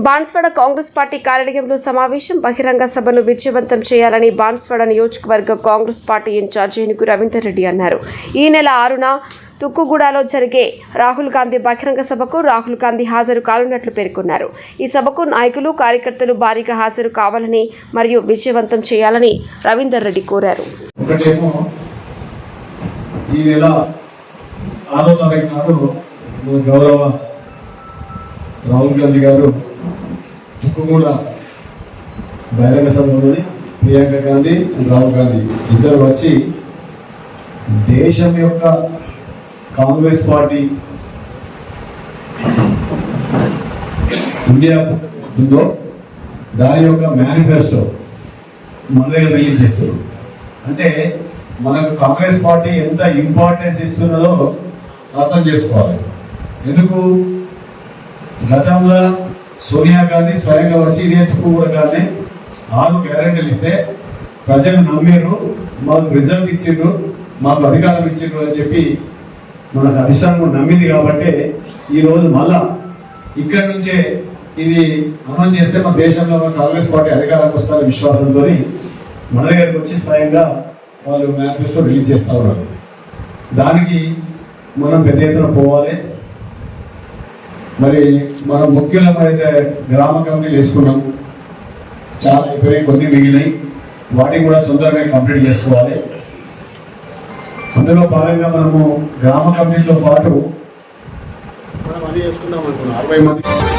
Banswada Congress party కార్యాలయంలో సమావేశం. బహిరంగ సభను విజయవంతం చేయాలని బాన్స్వాడ నియోజకవర్గ కాంగ్రెస్ పార్టీ ఇన్ఛార్జ్ ఏనుగు రవీందర్ రెడ్డి అన్నారు. ఈ నెల 6న తుక్కుగూడలో జరిగే రాహుల్ గాంధీ బహిరంగ సభకు రాహుల్ గాంధీ హాజరు కానున్నట్లు పేర్కొన్నారు. ఈ సభకు నాయకులు, కార్యకర్తలు భారీగా హాజరు కావాలని మరియు విజయవంతం చేయాలని రవీందర్ రెడ్డి కోరారు. ఈ నెల 6వ తారీఖు నాడు గౌరవ రాహుల్ గాంధీ గారు తుక్కుగూడ బహిరంగ సభ ఉన్నది. ప్రియాంక గాంధీ, రాహుల్ గాంధీ ఇద్దరు వచ్చి దేశం యొక్క కాంగ్రెస్ పార్టీ ఇండియా ఉందో దాని యొక్క మేనిఫెస్టో మన దగ్గర రిలీజ్ చేస్తారు. అంటే మనకు కాంగ్రెస్ పార్టీ ఎంత ఇంపార్టెన్స్ ఇస్తున్నదో అర్థం చేసుకోవాలి. ఎందుకు గతంలో సోనియా గాంధీ స్వయంగా వచ్చి ఇదే తుక్కుగూడ గారిని 6 గ్యారెంటీలు ఇస్తే ప్రజలు నమ్మిర్రు, మాకు రిజల్ట్ ఇచ్చిండ్రు, మాకు అధికారం ఇచ్చిండ్రు అని చెప్పి మనకు అధిష్టానం నమ్మింది. కాబట్టి ఈరోజు మళ్ళా ఇక్కడి నుంచే ఇది అనౌన్స్ చేస్తే మన దేశంలో కాంగ్రెస్ పార్టీ అధికారానికి వస్తారనే విశ్వాసంతో మన దగ్గరకు వచ్చి స్వయంగా వాళ్ళు మేనిఫెస్టో రిలీజ్ చేస్తూ ఉన్నారు. దానికి మనం పెద్ద ఎత్తున పోవాలి. మరి మనం ముఖ్యంగా అయితే గ్రామ కమిటీలు వేసుకున్నాం, చాలా అయిపోయి, కొన్ని మిగిలినాయి, వాటిని కూడా తొందరగా కంప్లీట్ చేసుకోవాలి. అందులో భాగంగా మనము గ్రామ కమిటీతో పాటు మనం అది చేసుకుందాం అనుకున్నాం 60 మంది.